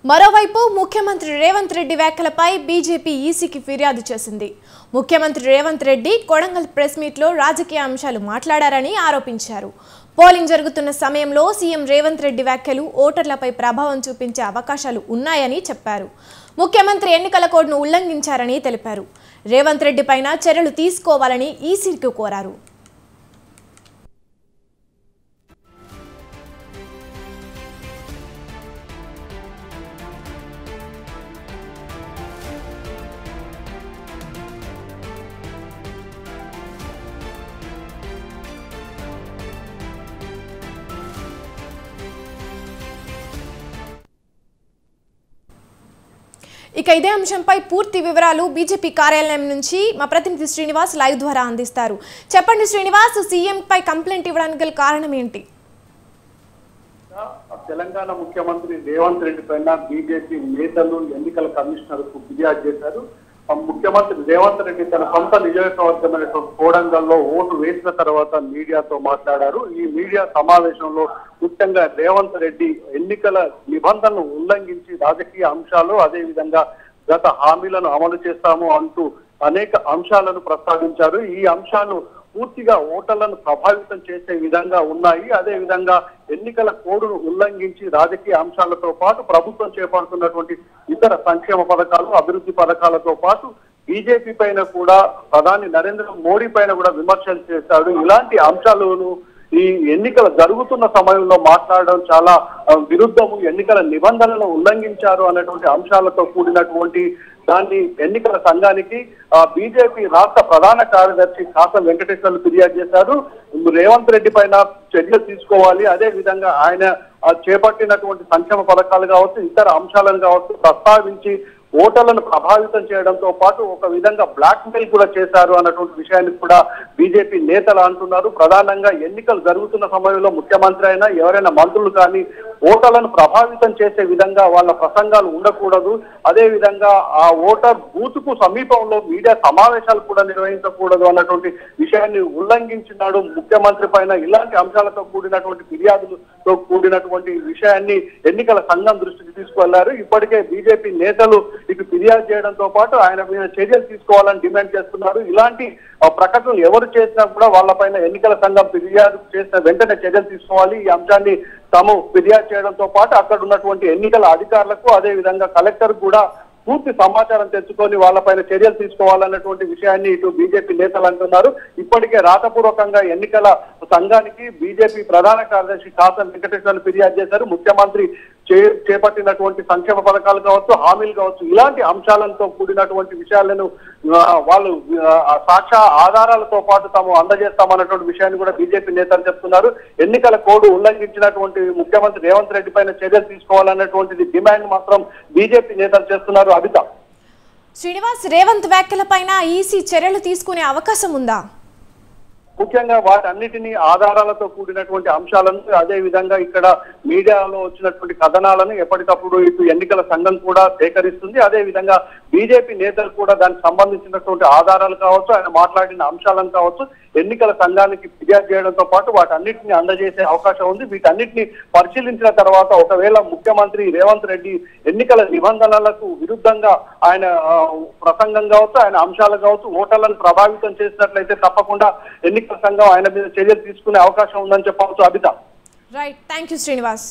మరోవైపు ముఖ్యమంత్రి రేవంత్ రెడ్డి వ్యాఖ్యలపై బీజేపీ ఈసీకి ఫిర్యాదు చేసింది. ముఖ్యమంత్రి రేవంత్ రెడ్డి కొడంగల్ ప్రెస్ మీట్లో రాజకీయ అంశాలు మాట్లాడారని ఆరోపించారు. పోలింగ్ జరుగుతున్న సమయంలో సీఎం రేవంత్ రెడ్డి వ్యాఖ్యలు ఓటర్లపై ప్రభావం చూపించే అవకాశాలు ఉన్నాయని చెప్పారు. ముఖ్యమంత్రి ఎన్నికల కోడ్ను ఉల్లంఘించారని తెలిపారు. రేవంత్ రెడ్డి పైన చర్యలు తీసుకోవాలని ఈసీకి కోరారు. ఇక ఇదే అంశంపై పూర్తి వివరాలు బీజేపీ కార్యాలయం నుంచి మా ప్రతినిధి శ్రీనివాస్ లైవ్ ద్వారా అందిస్తారు. చెప్పండి శ్రీనివాస్, సీఎం పై కంప్లైంట్ ఇవ్వడానికి గల కారణం ఏంటి? తెలంగాణ ముఖ్యమంత్రి రేవంత్ రెడ్డి పైన బీజేపీ నేతలు ఎన్నికల కమిషనర్ కు ఫిర్యాదు చేశారు. ముఖ్యమంత్రి రేవంత్ రెడ్డి తన సొంత నియోజకవర్గమైనటువంటి కోడంగల్లో ఓటు వేసిన తర్వాత మీడియాతో మాట్లాడారు. ఈ మీడియా సమావేశంలో ముఖ్యంగా రేవంత్ రెడ్డి ఎన్నికల నిబంధనలు ఉల్లంఘించి రాజకీయ అంశాలు, అదేవిధంగా గత హామీలను అమలు చేస్తాము అంటూ అనేక అంశాలను ప్రస్తావించారు. ఈ అంశాలు పూర్తిగా ఓటర్లను ప్రభావితం చేసే విధంగా ఉన్నాయి. అదే విధంగా ఎన్నికల కోడ్ను ఉల్లంఘించి రాజకీయ అంశాలతో పాటు ప్రభుత్వం చేపడుతున్నటువంటి ఇతర సంక్షేమ పథకాలు, అభివృద్ధి పథకాలతో పాటు బీజేపీ పైన కూడా, ప్రధాని నరేంద్ర మోడీ పైన కూడా విమర్శలు చేశాడు. ఇలాంటి అంశాలను ఈ ఎన్నికలు జరుగుతున్న సమయంలో మాట్లాడడం చాలా విరుద్ధము, ఎన్నికల నిబంధనలను ఉల్లంఘించారు అనేటువంటి అంశాలతో కూడినటువంటి దాన్ని ఎన్నికల సంఘానికి బీజేపీ రాష్ట్ర ప్రధాన కార్యదర్శి కాసం వెంకటేశ్వర్లు ఫిర్యాదు చేశారు. రేవంత్ రెడ్డి పైన చర్యలు తీసుకోవాలి, అదే విధంగా ఆయన చేపట్టినటువంటి సంక్షేమ పథకాలు కావచ్చు, ఇతర అంశాలను కావచ్చు ప్రస్తావించి ఓటర్లను ప్రభావితం చేయడంతో పాటు ఒక విధంగా బ్లాక్ మెయిల్ కూడా చేశారు అన్నటువంటి విషయాన్ని కూడా బీజేపీ నేతలు అంటున్నారు. ప్రధానంగా ఎన్నికలు జరుగుతున్న సమయంలో ముఖ్యమంత్రి అయినా ఎవరైనా మంత్రులు కానీ ఓటర్లను ప్రభావితం చేసే విధంగా వాళ్ళ ప్రసంగాలు ఉండకూడదు. అదే విధంగా ఆ ఓటర్ బూత్ కు సమీపంలో మీడియా సమావేశాలు కూడా నిర్వహించకూడదు అన్నటువంటి విషయాన్ని ఉల్లంఘించినాడు ముఖ్యమంత్రి పైన. ఇలాంటి అంశాలతో కూడినటువంటి ఫిర్యాదులతో కూడినటువంటి విషయాన్ని ఎన్నికల సంఘం దృష్టికి తీసుకువెళ్లారు. ఇప్పటికే బీజేపీ నేతలు ఇటు ఫిర్యాదు చేయడంతో పాటు ఆయన మీద చర్యలు తీసుకోవాలని డిమాండ్ చేస్తున్నారు. ఇలాంటి ప్రకటనలు ఎవరు చేసినా కూడా వాళ్ళపైన ఎన్నికల సంఘం ఫిర్యాదు చేసిన వెంటనే చర్యలు తీసుకోవాలి. ఈ అంశాన్ని తాము ఫిర్యాదు చేయడంతో పాటు అక్కడ ఉన్నటువంటి ఎన్నికల అధికారులకు, అదే విధంగా కలెక్టర్ కూడా పూర్తి సమాచారం తెచ్చుకొని వాళ్ళపైన చర్యలు తీసుకోవాలన్నటువంటి విషయాన్ని ఇటు బీజేపీ నేతలు అంటున్నారు. ఇప్పటికే రాతపూర్వకంగా ఎన్నికల సంఘానికి బీజేపీ ప్రధాన కార్యదర్శి కాసం వెంకటేశ్వర్లు ఫిర్యాదు చేశారు. ముఖ్యమంత్రి చేపట్టినటువంటి సంక్షేమ పథకాలు కావచ్చు, హామీలు కావచ్చు, ఇలాంటి అంశాలతో కూడినటువంటి విషయాలను వాళ్ళు సాక్ష్య ఆధారాలతో పాటు తాము అందజేస్తామన్నటువంటి విషయాన్ని కూడా బీజేపీ నేతలు చెప్తున్నారు. ఎన్నికల కోడ్ ఉల్లంఘించినటువంటి ముఖ్యమంత్రి రేవంత్ రెడ్డి పైన చర్యలు తీసుకోవాలన్నటువంటిది డిమాండ్ మాత్రం బీజేపీ నేతలు చేస్తున్నారు. అబిత, శ్రీనివాస్, రేవంత్ వ్యాఖ్యలపైన ఈసీ చర్యలు తీసుకునే అవకాశం ఉందా? ముఖ్యంగా వాటన్నిటినీ ఆధారాలతో కూడినటువంటి అంశాలను, అదే విధంగా ఇక్కడ మీడియాలో వచ్చినటువంటి కథనాలను ఎప్పటికప్పుడు ఇటు ఎన్నికల సంఘం కూడా సేకరిస్తుంది. అదే విధంగా బీజేపీ నేతలు కూడా దానికి సంబంధించినటువంటి ఆధారాలు కావచ్చు, ఆయన మాట్లాడిన అంశాలను కావచ్చు ఎన్నికల సంఘానికి ఫిర్యాదు చేయడంతో పాటు వాటన్నిటిని అందజేసే అవకాశం ఉంది. వీటన్నిటిని పరిశీలించిన తర్వాత ఒకవేళ ముఖ్యమంత్రి రేవంత్ రెడ్డి ఎన్నికల నిబంధనలకు విరుద్ధంగా ఆయన ప్రసంగం కావచ్చు, ఆయన అంశాలు కావచ్చు ఓటర్లను ప్రభావితం చేసినట్లయితే తప్పకుండా ఎన్నికల సంఘం ఆయన మీద చర్యలు తీసుకునే అవకాశం ఉందని చెప్పవచ్చు. Abitha, right, thank you Srinivas.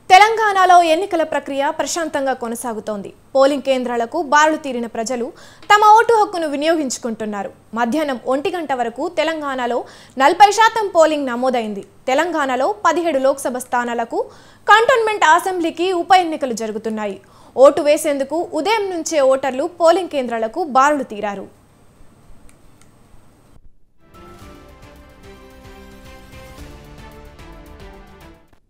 తెలంగాణలో ఎన్నికల ప్రక్రియ ప్రశాంతంగా కొనసాగుతోంది. పోలింగ్ కేంద్రాలకు బారులు తీరిన ప్రజలు తమ ఓటు హక్కును వినియోగించుకుంటున్నారు. మధ్యాహ్నం 1 గంట వరకు తెలంగాణలో 40% పోలింగ్ నమోదైంది. తెలంగాణలో 17 లోక్సభ స్థానాలకు, కంటోన్మెంట్ అసెంబ్లీకి ఉప ఎన్నికలు జరుగుతున్నాయి. ఓటు వేసేందుకు ఉదయం నుంచే ఓటర్లు పోలింగ్ కేంద్రాలకు బారులు తీరారు.